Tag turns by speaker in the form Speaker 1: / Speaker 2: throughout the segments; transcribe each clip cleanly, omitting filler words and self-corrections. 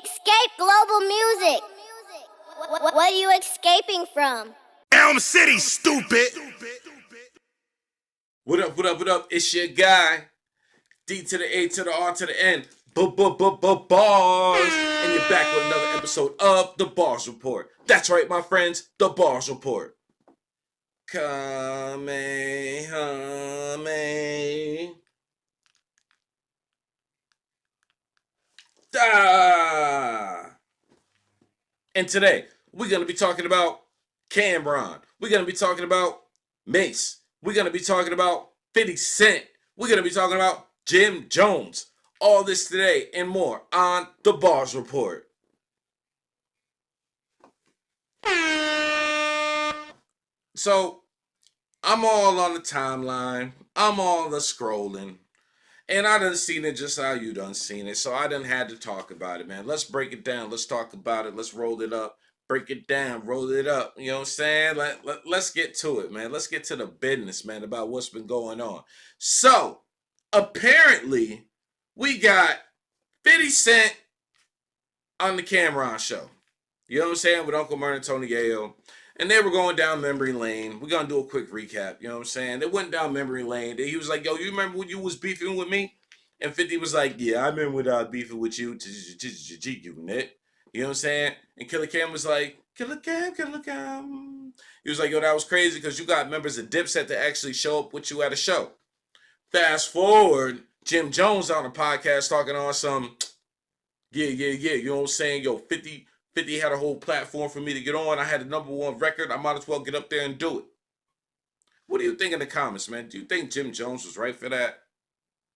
Speaker 1: Escape global music. What are you escaping from?
Speaker 2: Elm City, stupid.
Speaker 3: What up, what up, what up? It's your guy, D to the A to the R to the N, bars. And you're back with another episode of The Bars Report. That's right, my friends, The Bars Report. And today, we're going to be talking about Cameron. We're going to be talking about Mace. We're going to be talking about 50 Cent. We're going to be talking about Jim Jones. All this today and more on The Bars Report. So, I'm all on the timeline. I'm all the scrolling. And I done seen it just how you done seen it. So I done had to talk about it, man. Let's break it down. Let's talk about it. Let's roll it up. Break it down. Roll it up. You know what I'm saying? Let's get to it, man. Let's get to the business, man, about what's been going on. So, apparently, we got 50 Cent on the Cameron show. You know what I'm saying? With Uncle Murder and Tony Yayo. And they were going down memory lane. We're going to do a quick recap. You know what I'm saying? They went down memory lane. He was like, yo, you remember when you was beefing with me? And 50 was like, yeah, I remember when I was beefing with you. Unit. You know what I'm saying? And Killer Cam was like, Killer Cam. He was like, yo, that was crazy because you got members of Dipset to actually show up with you at a show. Fast forward, Jim Jones on a podcast talking on some, yeah. You know what I'm saying? Yo, 50 had a whole platform for me to get on. I had the #1 record. I might as well get up there and do it. What do you think in the comments, man? Do you think Jim Jones was right for that?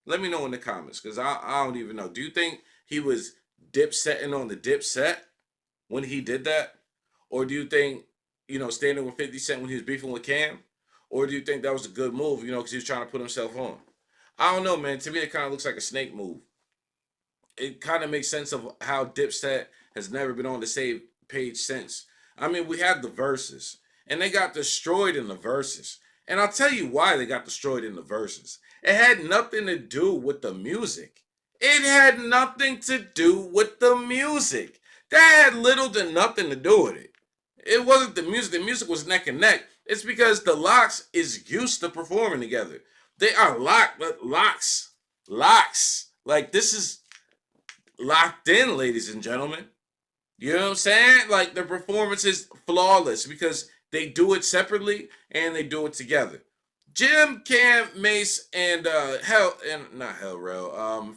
Speaker 3: Let me know in the comments, because I don't even know. Do you think he was dipsetting on the Dipset when he did that? Or do you think, standing with 50 Cent when he was beefing with Cam? Or do you think that was a good move, because he was trying to put himself on? I don't know, man. To me, it kind of looks like a snake move. It kind of makes sense of how Dipset has never been on the same page since. I mean, we had the verses, and they got destroyed in the verses. And I'll tell you why they got destroyed in the verses. It had nothing to do with the music. It had nothing to do with the music. That had little to nothing to do with it. It wasn't the music. The music was neck and neck. It's because the Locks is used to performing together. They are locks. Like, this is locked in, ladies and gentlemen. You know what I'm saying? Like, the performance is flawless because they do it separately and they do it together. Jim, Cam, Mace, and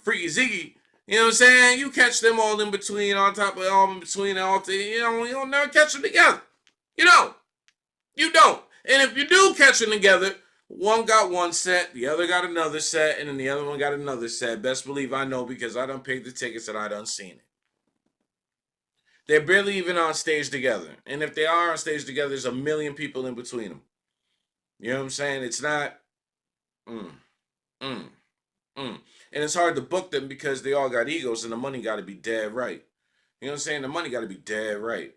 Speaker 3: Freaky Ziggy, you know what I'm saying? You catch them all in between, on top of all in between, you don't never catch them together. You don't. And if you do catch them together, one got one set, the other got another set, and then the other one got another set. Best believe I know because I done paid the tickets and I done seen it. They're barely even on stage together. And if they are on stage together, there's a million people in between them. You know what I'm saying? It's not... And it's hard to book them because they all got egos and the money got to be dead right. You know what I'm saying? The money got to be dead right.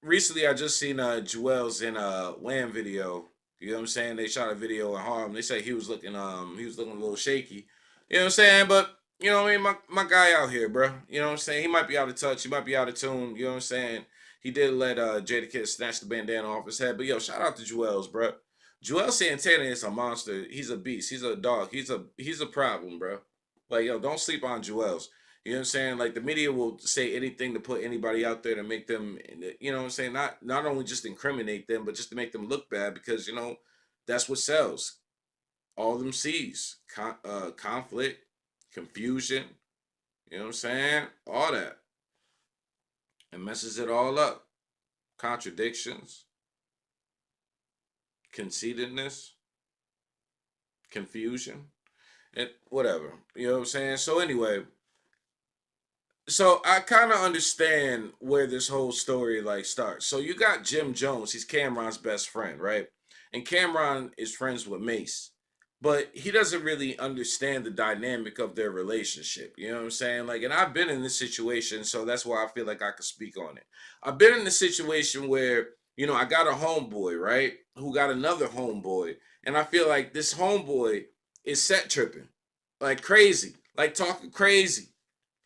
Speaker 3: Recently, I just seen Jewel's in a Wham video. You know what I'm saying? They shot a video in Harlem. They say he was looking a little shaky. You know what I'm saying? But you know what I mean? My guy out here, bro. You know what I'm saying? He might be out of touch. He might be out of tune. You know what I'm saying? He did let Jada Kidd snatch the bandana off his head. But yo, shout out to Jewel's, bro. Joel Santana is a monster. He's a beast. He's a dog. He's a problem, bro. Like, yo, don't sleep on Jewel's. You know what I'm saying? Like, the media will say anything to put anybody out there to make them, you know what I'm saying? Not only just incriminate them, but just to make them look bad because, that's what sells. All them C's. Conflict, confusion, you know what I'm saying? All that. It messes it all up. Contradictions. Conceitedness. Confusion. And whatever. You know what I'm saying? So anyway... So I kind of understand where this whole story starts. So you got Jim Jones. He's Cameron's best friend, right? And Cameron is friends with Mace. But he doesn't really understand the dynamic of their relationship. You know what I'm saying? And I've been in this situation, so that's why I feel like I could speak on it. I've been in the situation where, I got a homeboy, right? Who got another homeboy. And I feel like this homeboy is set tripping. Like crazy. Like talking crazy.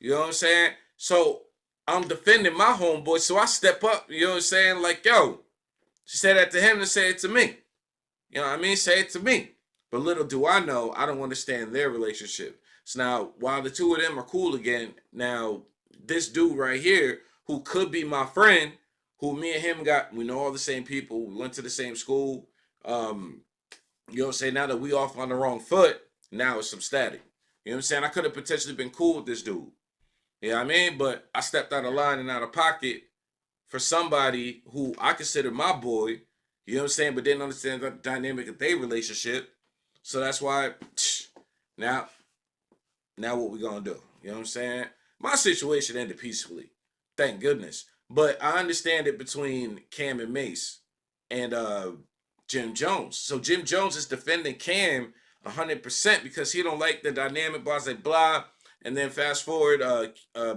Speaker 3: You know what I'm saying? So I'm defending my homeboy, so I step up, you know what I'm saying? Like, yo, she said that to him and say it to me. You know what I mean? Say it to me. But little do I know, I don't understand their relationship. So now, while the two of them are cool again, now this dude right here, who could be my friend, who me and him we know all the same people, we went to the same school. You know what I'm saying? Now that we off on the wrong foot, now it's some static. You know what I'm saying? I could have potentially been cool with this dude. You know what I mean? But I stepped out of line and out of pocket for somebody who I consider my boy. You know what I'm saying? But didn't understand the dynamic of their relationship. So that's why now what we gonna do? You know what I'm saying? My situation ended peacefully. Thank goodness. But I understand it between Cam and Mace and Jim Jones. So Jim Jones is defending Cam 100% because he don't like the dynamic, blah, blah, blah. And then fast forward,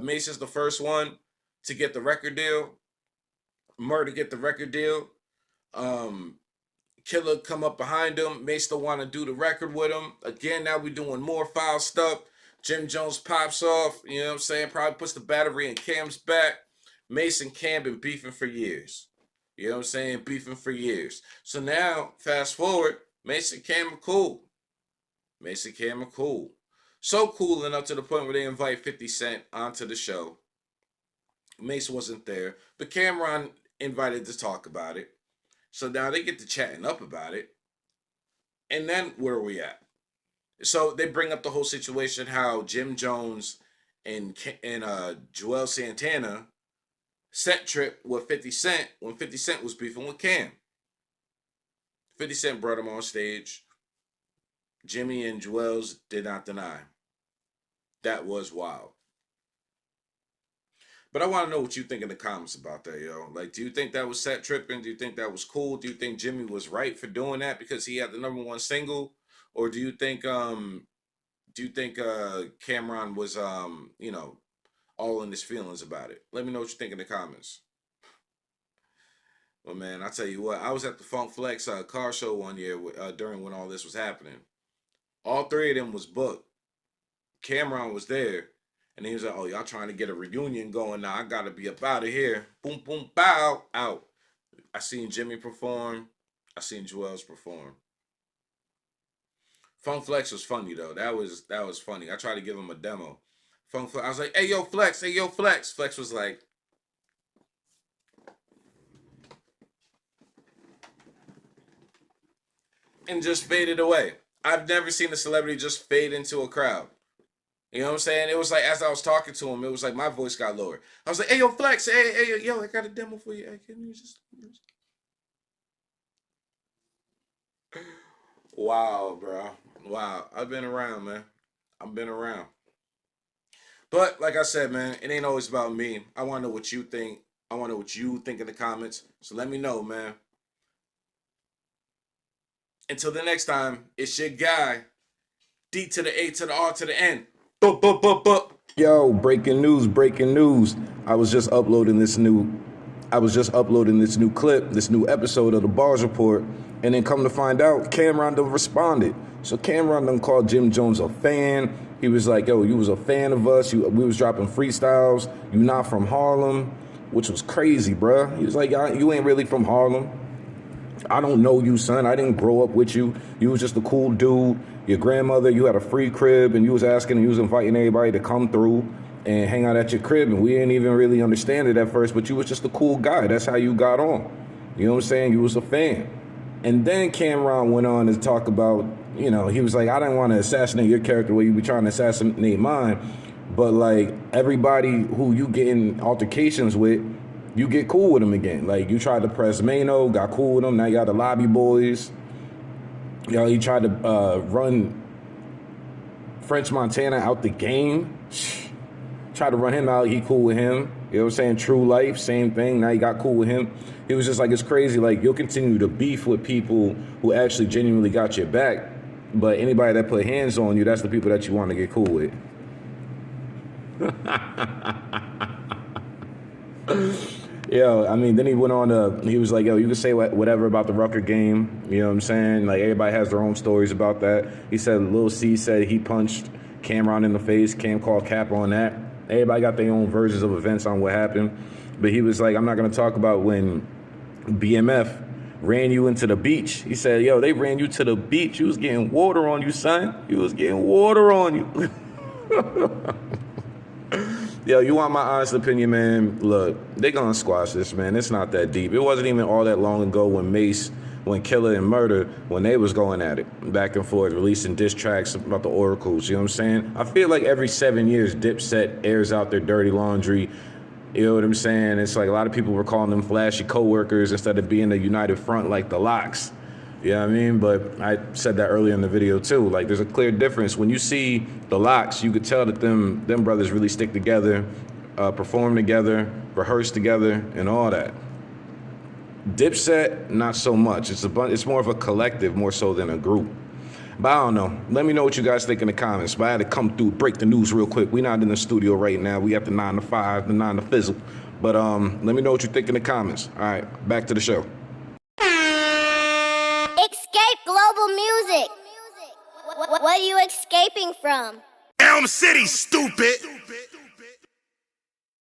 Speaker 3: Mace is the first one to get the record deal. Murder get the record deal. Killer come up behind him. Mace still want to do the record with him. Again, now we doing more foul stuff. Jim Jones pops off. You know what I'm saying? Probably puts the battery in Cam's back. Mace and Cam been beefing for years. You know what I'm saying? Beefing for years. So now, fast forward, Mace and Cam are cool. Mace and Cam are cool. So cool enough to the point where they invite 50 Cent onto the show. Mace wasn't there, but Cameron invited to talk about it. So now they get to chatting up about it. And then where are we at? So they bring up the whole situation how Jim Jones and Joel Santana set trip with 50 Cent when 50 Cent was beefing with Cam. 50 Cent brought him on stage. Jimmy and Joel's did not deny. That was wild. But I want to know what you think in the comments about that, yo. Like, do you think that was set tripping? Do you think that was cool? Do you think Jimmy was right for doing that because he had the #1 single? Or do you think Cameron was all in his feelings about it? Let me know what you think in the comments. Well, man, I tell you what, I was at the Funk Flex car show one year during when all this was happening. All three of them was booked. Cameron was there. And he was like, oh, y'all trying to get a reunion going now. I got to be up out of here. Boom, boom, bow, out. I seen Jimmy perform. I seen Joel's perform. Funk Flex was funny, though. That was funny. I tried to give him a demo. Funk Flex, I was like, hey, yo, Flex. Hey, yo, Flex. Flex was like, and just faded away. I've never seen a celebrity just fade into a crowd. You know what I'm saying? It was like, as I was talking to him, it was like my voice got lower. I was like, hey, yo, Flex, hey, yo, I got a demo for you. Hey, can you just... Wow, bro. Wow. I've been around, man. I've been around. But, like I said, man, it ain't always about me. I want to know what you think. I want to know what you think in the comments. So let me know, man. Until the next time, it's your guy, D to the A to the R to the N.
Speaker 4: Yo, breaking news. I was just uploading this new clip, this new episode of the Bars Report, and then come to find out, Cameron done responded. So Cameron done called Jim Jones a fan. He was like, yo, you was a fan of us. We was dropping freestyles. You not from Harlem, which was crazy, bruh. He was like, you ain't really from Harlem. I don't know you, son. I didn't grow up with you. You was just a cool dude. Your grandmother, you had a free crib, and you was inviting everybody to come through and hang out at your crib, and we didn't even really understand it at first, but you was just a cool guy. That's how you got on. You know what I'm saying? You was a fan. And then Cameron went on to talk about, he was like, I didn't want to assassinate your character where you be trying to assassinate mine, but like everybody who you get in altercations with, you get cool with them again. Like, you tried to press Mano, got cool with them. Now you got the Lobby Boys. You tried to run French Montana out the game. Tried to run him out. He cool with him. You know what I'm saying? True Life, same thing. Now you got cool with him. It was just like, it's crazy. Like, you'll continue to beef with people who actually genuinely got your back. But anybody that put hands on you, that's the people that you want to get cool with. Yo, I mean, then he went on he was like, yo, you can say whatever about the Rucker game. You know what I'm saying? Like, everybody has their own stories about that. He said, Lil C said he punched Cameron in the face. Cam called Cap on that. Everybody got their own versions of events on what happened. But he was like, I'm not going to talk about when BMF ran you into the beach. He said, yo, they ran you to the beach. You was getting water on you, son. You was getting water on you. Yo, you want my honest opinion, man? Look, they gonna squash this, man. It's not that deep. It wasn't even all that long ago when Mace, when Killer and Murder, when they was going at it, back and forth, releasing diss tracks about the oracles, you know what I'm saying? I feel like every 7 years, Dipset airs out their dirty laundry. You know what I'm saying? It's like a lot of people were calling them flashy co-workers instead of being a united front like the Locks. You know what I mean? But I said that earlier in the video too. Like, there's a clear difference. When you see the Locks, you could tell that them brothers really stick together, perform together, rehearse together, and all that. Dipset, not so much. It's more of a collective, more so than a group. But I don't know. Let me know what you guys think in the comments. But I had to come through, break the news real quick. We're not in the studio right now. We have the 9 to 5, the 9 to fizzle. But let me know what you think in the comments. All right, back to the show.
Speaker 1: Escape global music. What are you escaping from?
Speaker 2: Elm City, stupid.